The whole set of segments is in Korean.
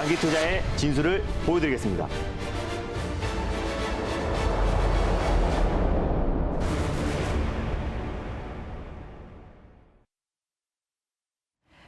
만기 투자의 진수를 보여드리겠습니다.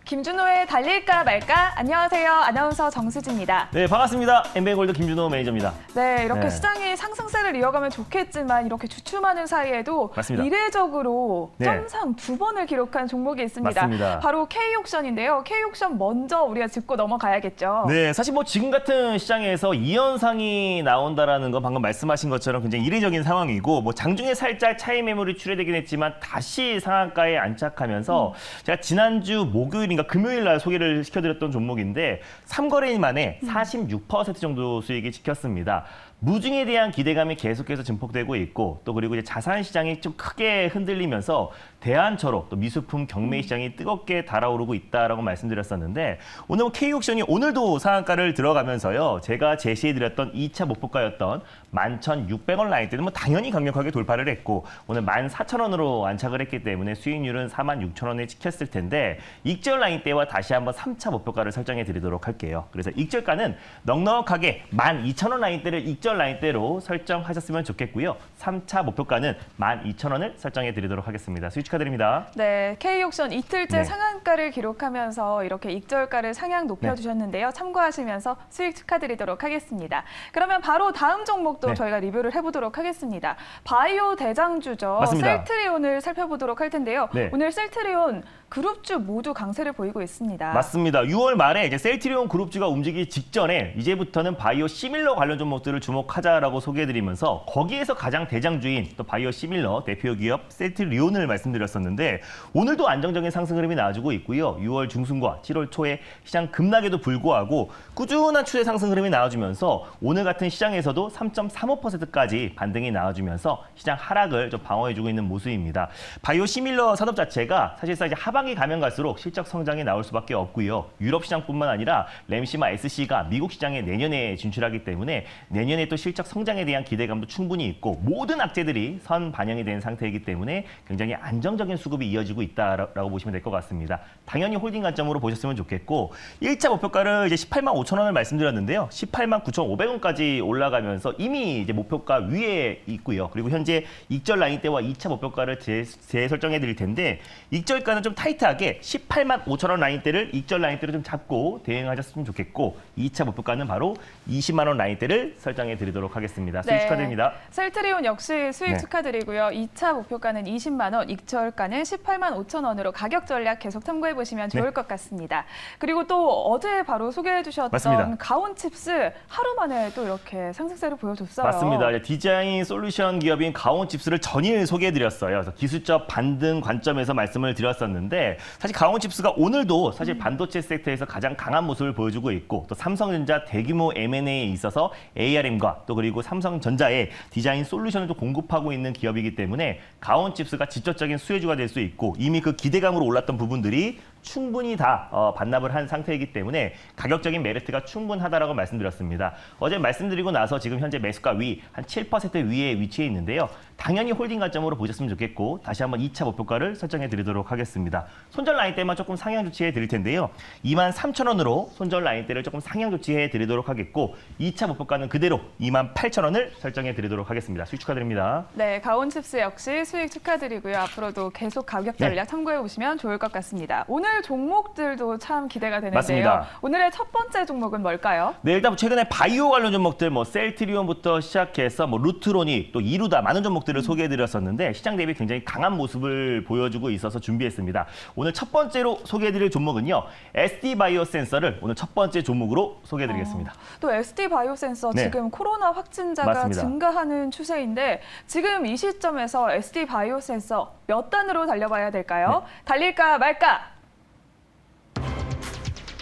김준호의 달릴까 말까? 안녕하세요. 아나운서 정수지입니다. 네, 반갑습니다. 엠베골드 김준호 매니저입니다. 네, 이렇게 네. 시장이 상승세를 이어가면 좋겠지만 이렇게 주춤하는 사이에도 맞습니다. 이례적으로 네. 점상 2번을 기록한 종목이 있습니다. 맞습니다. 바로 K옥션인데요. K옥션 먼저 우리가 짚고 넘어가야겠죠. 네, 사실 뭐 지금 같은 시장에서 2연상이 나온다라는 건 방금 말씀하신 것처럼 굉장히 이례적인 상황이고 뭐 장중에 살짝 차익 매물이 출회되긴 했지만 다시 상한가에 안착하면서 제가 지난주 목요일인가 금요일 날 소개를 시켜드렸던 종목인데 3거래일 만에 46% 정도 수익이 지켰습니다. 무중에 대한 기대감이 계속해서 증폭되고 있고 또 그리고 이제 자산 시장이 좀 크게 흔들리면서 대안처로 또 미술품 경매 시장이 뜨겁게 달아오르고 있다라고 말씀드렸었는데 오늘 K옥션이 오늘도 상한가를 들어가면서요. 제가 제시해드렸던 2차 목표가였던 11,600원 라인대는 뭐 당연히 강력하게 돌파를 했고 오늘 14,000원으로 안착을 했기 때문에 수익률은 46,000원에 찍혔을 텐데 익절 라인대와 다시 한번 3차 목표가를 설정해 드리도록 할게요. 그래서 익절가는 넉넉하게 12,000원 라인대를 익절 라인대로 설정하셨으면 좋겠고요. 3차 목표가는 12,000원을 설정해 드리도록 하겠습니다. 수익 축하드립니다. 네, K옥션 이틀째 네. 상한가를 기록하면서 이렇게 익절가를 상향 높여주셨는데요. 참고하시면서 수익 축하드리도록 하겠습니다. 그러면 바로 다음 종목도 네. 저희가 리뷰를 해보도록 하겠습니다. 바이오 대장주죠. 맞습니다. 셀트리온을 살펴보도록 할 텐데요. 네. 오늘 셀트리온 그룹주 모두 강세를 보이고 있습니다. 맞습니다. 6월 말에 이제 셀트리온 그룹주가 움직이기 직전에 이제부터는 바이오 시밀러 관련 종목들을 주목하자라고 소개해드리면서 거기에서 가장 대장주인 또 바이오 시밀러 대표 기업 셀트리온을 말씀드렸었는데 오늘도 안정적인 상승 흐름이 나와주고 있고요. 6월 중순과 7월 초에 시장 급락에도 불구하고 꾸준한 추세 상승 흐름이 나와주면서 오늘 같은 시장에서도 3.35%까지 반등이 나와주면서 시장 하락을 좀 방어해주고 있는 모습입니다. 바이오 시밀러 산업 자체가 사실상 이제 하반기 가면 갈수록 실적 성장이 나올 수밖에 없고요. 유럽 시장뿐만 아니라 램시마 SC가 미국 시장에 내년에 진출하기 때문에 내년에 또 실적 성장에 대한 기대감도 충분히 있고 모든 악재들이 선 반영이 된 상태이기 때문에 굉장히 안정적인 수급이 이어지고 있다라고 보시면 될 것 같습니다. 당연히 홀딩 관점으로 보셨으면 좋겠고 1차 목표가를 이제 18만 5천 원을 말씀드렸는데요. 18만 9,500원까지 올라가면서 이미 이제 목표가 위에 있고요. 그리고 현재 익절 라인대와 2차 목표가를 재설정해 드릴 텐데 익절가는 좀 타이트하게 18만 5천 원 라인대를 익절 라인대로 좀 잡고 대응하셨으면 좋겠고 2차 목표가는 바로 20만 원 라인대를 설정해 드리도록 하겠습니다. 수익 축하드립니다. 셀트리온 역시 수익 네. 축하드리고요. 2차 목표가는 20만 원, 익절가는 18만 5천 원으로 가격 전략 계속 참고해 보시면 좋을 네. 것 같습니다. 그리고 또 어제 바로 소개해 주셨던 맞습니다. 가온칩스 하루 만에 또 이렇게 상승세를 보여줬어요. 맞습니다. 디자인 솔루션 기업인 가온칩스를 전일 소개해드렸어요. 그래서 기술적 반등 관점에서 말씀을 드렸었는데 사실 가온칩스가 오늘도 사실 반도체 섹터에서 가장 강한 모습을 보여주고 있고 또 삼성전자 대규모 M&A에 있어서 ARM과 또 그리고 삼성전자의 디자인 솔루션을 좀 공급하고 있는 기업이기 때문에 가온칩스가 직접적인 수혜주가 될 수 있고 이미 그 기대감으로 올랐던 부분들이 충분히 다 반납을 한 상태이기 때문에 가격적인 메리트가 충분하다라고 말씀드렸습니다. 어제 말씀드리고 나서 지금 현재 매수가 위 한 7% 위에 위치해 있는데요. 당연히 홀딩 관점으로 보셨으면 좋겠고 다시 한번 2차 목표가를 설정해 드리도록 하겠습니다. 손절 라인대만 조금 상향 조치해 드릴 텐데요. 23,000원으로 손절 라인대를 조금 상향 조치해 드리도록 하겠고 2차 목표가는 그대로 28,000원을 설정해 드리도록 하겠습니다. 수익 축하드립니다. 네, 가온칩스 역시 수익 축하드리고요. 앞으로도 계속 가격 전략 참고해 보시면 좋을 것 같습니다. 오늘 종목들도 참 기대가 되는데요. 맞습니다. 오늘의 첫 번째 종목은 뭘까요? 네, 일단 최근에 바이오 관련 종목들 뭐 셀트리온부터 시작해서 뭐 루트로닉 또 이루다 많은 종목들을 소개해드렸었는데 시장 대비 굉장히 강한 모습을 보여주고 있어서 준비했습니다. 오늘 첫 번째로 소개해드릴 종목은요. SD 바이오 센서를 오늘 첫 번째 종목으로 소개해드리겠습니다. 또 SD 바이오 센서 네. 지금 코로나 확진자가 맞습니다. 증가하는 추세인데 지금 이 시점에서 SD 바이오 센서 몇 단으로 달려봐야 될까요? 네. 달릴까 말까?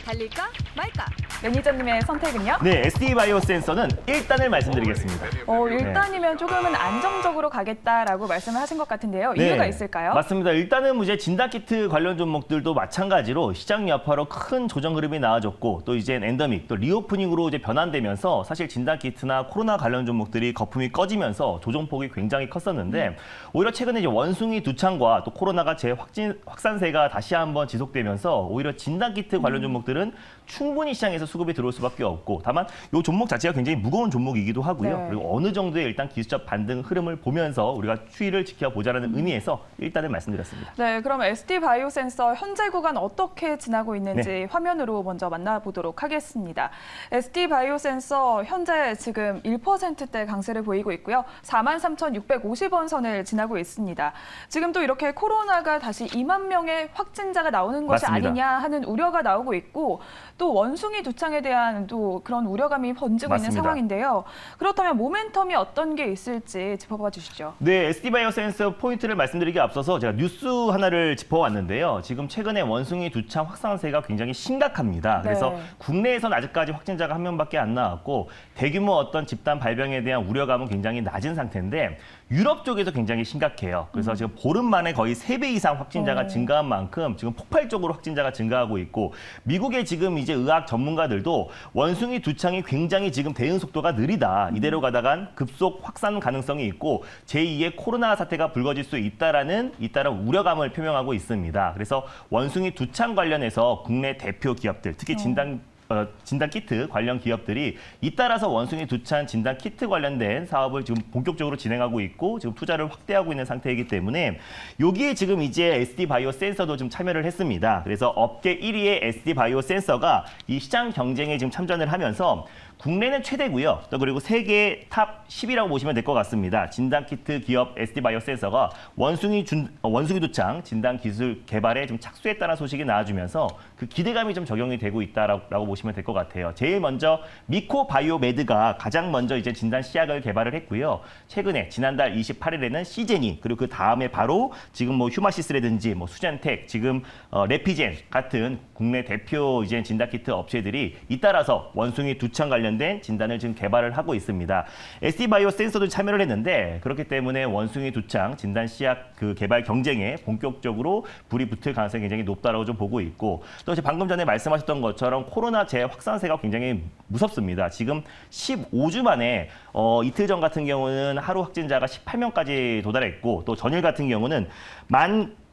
달릴까 말까? 매니저님의 선택은요? 네, SD 바이오 센서는 1단을 말씀드리겠습니다. 1단이면 조금은 안정적으로 가겠다라고 말씀을 하신 것 같은데요. 이유가 있을까요? 맞습니다. 일단은 이제 진단키트 관련 종목들도 마찬가지로 시장 여파로 큰 조정 흐름이 나와줬고 또 이제 엔더믹 또 리오프닝으로 이제 변환되면서 사실 진단키트나 코로나 관련 종목들이 거품이 꺼지면서 조정폭이 굉장히 컸었는데 오히려 최근에 이제 원숭이 두창과 또 코로나가 재확산세가 다시 한번 지속되면서 오히려 진단키트 관련 종목들은 충분히 시장에서 수급이 들어올 수밖에 없고 다만 이 종목 자체가 굉장히 무거운 종목이기도 하고요. 네. 그리고 어느 정도의 일단 기술적 반등 흐름을 보면서 우리가 추이를 지켜보자는 의미에서 일단은 말씀드렸습니다. 네, 그럼 ST 바이오센서 현재 구간 어떻게 지나고 있는지 화면으로 먼저 만나보도록 하겠습니다. ST 바이오센서 현재 지금 1%대 강세를 보이고 있고요. 43,650원 선을 지나고 있습니다. 지금 또 이렇게 코로나가 다시 2만 명의 확진자가 나오는 것이 맞습니다. 아니냐 하는 우려가 나오고 있고 또 원숭이 두창에 대한 또 그런 우려감이 번지고 맞습니다. 있는 상황인데요. 그렇다면 모멘텀이 어떤 게 있을지 짚어봐 주시죠. 네, ST 바이오센서 포인트를 말씀드리기 앞서서 제가 뉴스 하나를 짚어왔는데요. 지금 최근에 원숭이 두창 확산세가 굉장히 심각합니다. 그래서 네. 국내에서는 아직까지 확진자가 1명밖에 안 나왔고 대규모 어떤 집단 발병에 대한 우려감은 굉장히 낮은 상태인데 유럽 쪽에서 굉장히 심각해요. 그래서 지금 보름 만에 거의 3배 이상 확진자가 증가한 만큼 지금 폭발적으로 확진자가 증가하고 있고 미국의 지금 이제 의학 전문가들도 원숭이 두창이 굉장히 지금 대응 속도가 느리다. 이대로 가다간 급속 확산 가능성이 있고 제2의 코로나 사태가 불거질 수 있다라는 잇따른 우려감을 표명하고 있습니다. 그래서 원숭이 두창 관련해서 국내 대표 기업들, 특히 진단 키트 관련 기업들이 잇따라서 원숭이 두창 진단 키트 관련된 사업을 지금 본격적으로 진행하고 있고 지금 투자를 확대하고 있는 상태이기 때문에 여기에 지금 이제 ST 바이오 센서도 좀 참여를 했습니다. 그래서 업계 1위의 ST 바이오 센서가 이 시장 경쟁에 지금 참전을 하면서 국내는 최대고요. 또 그리고 세계 탑 10이라고 보시면 될 것 같습니다. 진단 키트 기업 ST 바이오 센서가 원숭이 두창 진단 기술 개발에 좀 착수했다는 소식이 나와주면서 그 기대감이 좀 적용이 되고 있다라고 보시면 될 것 같아요. 제일 먼저 미코 바이오메드가 가장 먼저 이제 진단 시약을 개발을 했고요. 최근에 지난달 28일에는 시제니 그리고 그 다음에 바로 지금 뭐 휴마시스라든지 뭐 수젠텍 지금 레피젠 같은 국내 대표 이제 진단 키트 업체들이 잇따라서 원숭이 두창 관련된 진단을 지금 개발을 하고 있습니다. ST 바이오 센서도 참여를 했는데 그렇기 때문에 원숭이 두창 진단 시약 그 개발 경쟁에 본격적으로 불이 붙을 가능성이 굉장히 높다라고 좀 보고 있고 또 방금 전에 말씀하셨던 것처럼 코로나 재확산세가 굉장히 무섭습니다. 지금 15주 만에 이틀 전 같은 경우는 하루 확진자가 18명까지 도달했고 또 전일 같은 경우는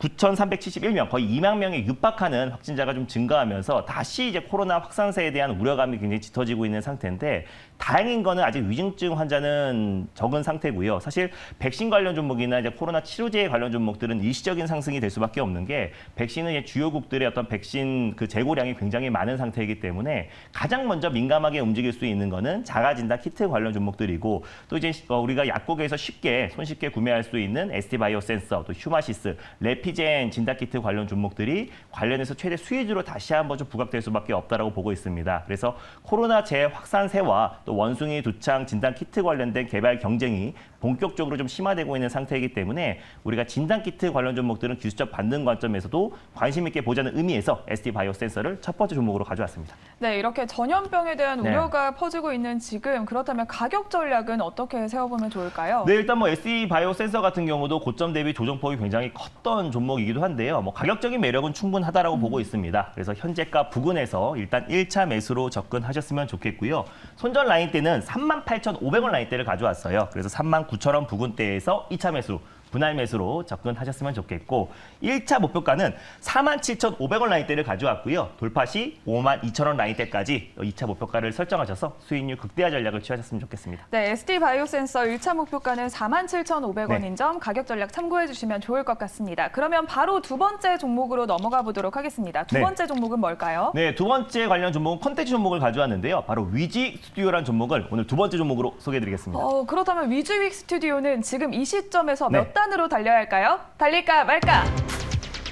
19,371명, 거의 2만 명에 육박하는 확진자가 좀 증가하면서 다시 이제 코로나 확산세에 대한 우려감이 굉장히 짙어지고 있는 상태인데 다행인 거는 아직 위중증 환자는 적은 상태고요. 사실 백신 관련 종목이나 이제 코로나 치료제 관련 종목들은 일시적인 상승이 될 수밖에 없는 게 백신은 이제 주요국들의 어떤 백신 그 재고량이 굉장히 많은 상태이기 때문에 가장 먼저 민감하게 움직일 수 있는 거는 자가진단 키트 관련 종목들이고 또 이제 우리가 약국에서 손쉽게 구매할 수 있는 ST 바이오 센서, 또 휴마시스, 레피젠 진단 키트 관련 종목들이 관련해서 최대 수혜주로 다시 한번 좀 부각될 수밖에 없다라고 보고 있습니다. 그래서 코로나 재확산세와 또 원숭이 두창 진단 키트 관련된 개발 경쟁이 본격적으로 좀 심화되고 있는 상태이기 때문에 우리가 진단 키트 관련 종목들은 기술적 반등 관점에서도 관심 있게 보자는 의미에서 ST 바이오 센서를 첫 번째 종목으로 가져왔습니다. 네, 이렇게 전염병에 대한 우려가 퍼지고 있는 지금 그렇다면 가격 전략은 어떻게 세워보면 좋을까요? 네, 일단 뭐 ST 바이오 센서 같은 경우도 고점 대비 조정폭이 굉장히 컸던 종목이기도 한데요. 뭐 가격적인 매력은 충분하다라고 보고 있습니다. 그래서 현재가 부근에서 일단 1차 매수로 접근하셨으면 좋겠고요. 손절 라인 대는 38,500원 라인대를 가져왔어요. 그래서 39,000원 부근대에서 2차 매수, 분할 매수로 접근하셨으면 좋겠고 1차 목표가는 47,500원 라인대를 가져왔고요. 돌파 시 52,000원 라인대까지 2차 목표가를 설정하셔서 수익률 극대화 전략을 취하셨으면 좋겠습니다. 네, ST 바이오센서 1차 목표가는 47,500원인 점 가격 전략 참고해 주시면 좋을 것 같습니다. 그러면 바로 두 번째 종목으로 넘어가 보도록 하겠습니다. 두 번째 종목은 뭘까요? 네, 두 번째 관련 종목은 콘텐츠 종목을 가져왔는데요. 바로 위지 스튜디오라는 종목을 오늘 두 번째 종목으로 소개해드리겠습니다. 그렇다면 위즈윅 스튜디오는 지금 이 시점에서 몇 단으로 달려야 할까요? 달릴까 말까?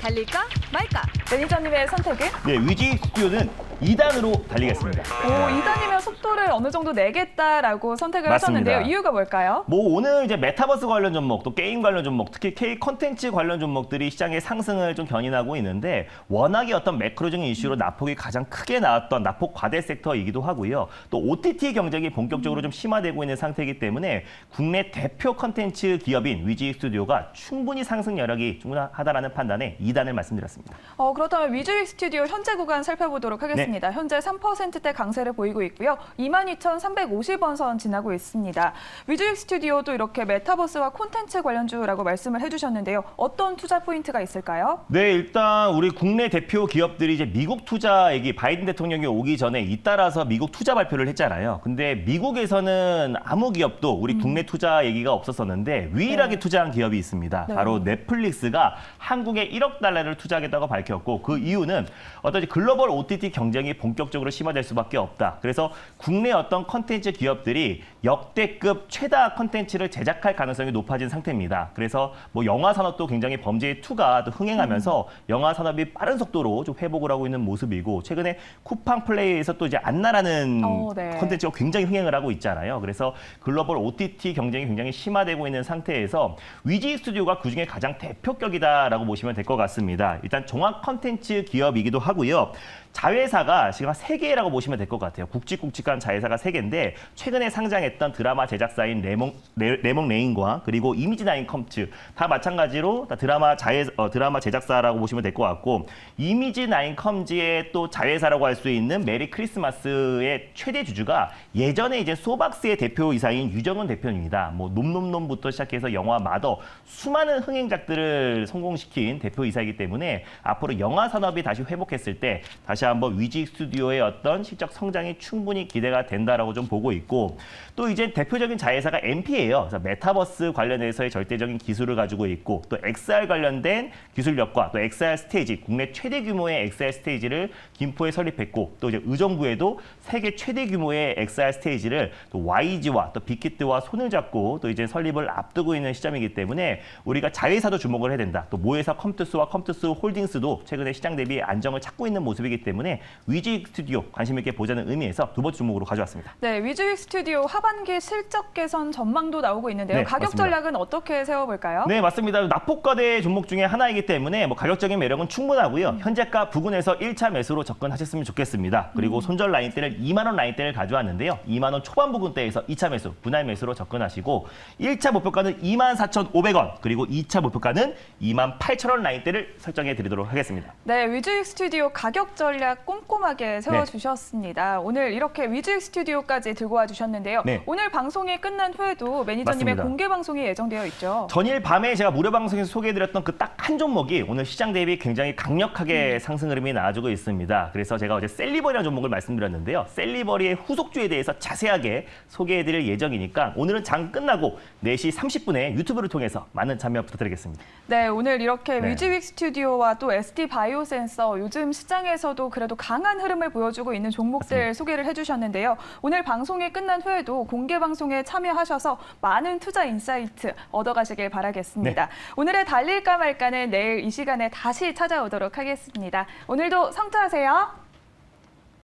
달릴까 말까? 매니저님의 선택은? 네, 위지 스튜디오는 2단으로 달리겠습니다. 2단이면 속도를 어느 정도 내겠다라고 선택을 맞습니다. 하셨는데요. 이유가 뭘까요? 뭐 오늘 이제 메타버스 관련 종목, 또 게임 관련 종목, 특히 K 컨텐츠 관련 종목들이 시장의 상승을 좀 견인하고 있는데 워낙에 어떤 매크로적인 이슈로 낙폭이 가장 크게 나왔던 낙폭 과대 섹터이기도 하고요. 또 OTT 경쟁이 본격적으로 좀 심화되고 있는 상태이기 때문에 국내 대표 컨텐츠 기업인 위지 스튜디오가 충분히 상승 여력이 충분하다라는 판단에 2단을 말씀드렸습니다. 그렇다면 위즈윅 스튜디오 현재 구간 살펴보도록 하겠습니다. 그렇습니다. 현재 3%대 강세를 보이고 있고요. 22,350원 선 지나고 있습니다. 위주익 스튜디오도 이렇게 메타버스와 콘텐츠 관련주라고 말씀을 해주셨는데요. 어떤 투자 포인트가 있을까요? 네, 일단 우리 국내 대표 기업들이 이제 미국 투자 얘기 바이든 대통령이 오기 전에 잇따라서 미국 투자 발표를 했잖아요. 근데 미국에서는 아무 기업도 우리 국내 투자 얘기가 없었었는데 유일하게 네. 투자한 기업이 있습니다. 네. 바로 넷플릭스가 한국에 1억 달러를 투자하겠다고 밝혔고 그 이유는 어떤 글로벌 OTT 경쟁이 본격적으로 심화될 수밖에 없다. 그래서 국내 어떤 컨텐츠 기업들이 역대급 최다 컨텐츠를 제작할 가능성이 높아진 상태입니다. 그래서 뭐 영화 산업도 굉장히 범죄의 투가 또 흥행하면서 영화 산업이 빠른 속도로 좀 회복을 하고 있는 모습이고 최근에 쿠팡 플레이에서 또 이제 안나라는 네. 컨텐츠가 굉장히 흥행을 하고 있잖아요. 그래서 글로벌 OTT 경쟁이 굉장히 심화되고 있는 상태에서 위지 스튜디오가 그중에 가장 대표격이다라고 보시면 될 것 같습니다. 일단 종합 컨텐츠 기업이기도 하고요. 자회사가 지금 한 3개라고 보시면 될 것 같아요. 굵직굵직한 자회사가 3개인데 최근에 상장했던 드라마 제작사인 레몽 레인과 그리고 이미지나인 컴츠 다 마찬가지로 다 드라마 제작사라고 보시면 될 것 같고 이미지나인 컴즈의 또 자회사라고 할 수 있는 메리 크리스마스의 최대 주주가 예전에 이제 소박스의 대표이사인 유정은 대표입니다. 뭐 놈놈놈부터 시작해서 영화 마더 수많은 흥행작들을 성공시킨 대표이사이기 때문에 앞으로 영화 산업이 다시 회복했을 때 다시 한번 위지 스튜디오의 어떤 실적 성장이 충분히 기대가 된다라고 좀 보고 있고 또 이제 대표적인 자회사가 MP예요. 그래서 메타버스 관련해서의 절대적인 기술을 가지고 있고 또 XR 관련된 기술력과 또 XR 스테이지, 국내 최대 규모의 XR 스테이지를 김포에 설립했고 또 이제 의정부에도 세계 최대 규모의 XR 스테이지를 또 YG와 또 빅히트와 손을 잡고 또 이제 설립을 앞두고 있는 시점이기 때문에 우리가 자회사도 주목을 해야 된다. 또 모회사 컴투스와 컴투스 홀딩스도 최근에 시장 대비 안정을 찾고 있는 모습이기 때문에 위지 스튜디오 관심 있게 보자는 의미에서 두 번째 종목으로 가져왔습니다. 네, 위주익 스튜디오 하반기 실적 개선 전망도 나오고 있는데요. 네, 가격 맞습니다. 전략은 어떻게 세워볼까요? 네, 맞습니다. 낙폭과대 종목 중에 하나이기 때문에 뭐 가격적인 매력은 충분하고요. 현재가 부근에서 1차 매수로 접근하셨으면 좋겠습니다. 그리고 손절 라인대를 2만 원 라인대를 가져왔는데요. 2만 원 초반 부근대에서 2차 매수, 분할 매수로 접근하시고 1차 목표가는 24,500원, 그리고 2차 목표가는 28,000원 라인대를 설정해 드리도록 하겠습니다. 네, 위주익 스튜디오 가격 전략 꼼꼼하게 세워주셨습니다. 오늘 이렇게 위주익 스튜디오까지 들고 와주셨는데요. 네. 오늘 방송이 끝난 후에도 매니저님의 맞습니다. 공개 방송이 예정되어 있죠. 전일 밤에 제가 무료 방송에서 소개해드렸던 그 딱 한 종목이 오늘 시장 대비 굉장히 강력하게 상승 흐름이 나와주고 있습니다. 그래서 제가 어제 셀리버리라는 종목을 말씀드렸는데요. 셀리버리의 후속주에 대해서 자세하게 소개해드릴 예정이니까 오늘은 장 끝나고 4시 30분에 유튜브를 통해서 많은 참여 부탁드리겠습니다. 네, 오늘 이렇게 네. 위주익 스튜디오와 또 ST 바이오센서 요즘 시장에서도 그래도 강한 흐름을 보여주고 있는 종목들 맞습니다. 소개를 해주셨는데요. 오늘 방송이 끝난 후에도 공개 방송에 참여하셔서 많은 투자 인사이트 얻어가시길 바라겠습니다. 네. 오늘의 달릴까 말까는 내일 이 시간에 다시 찾아오도록 하겠습니다. 오늘도 성투하세요.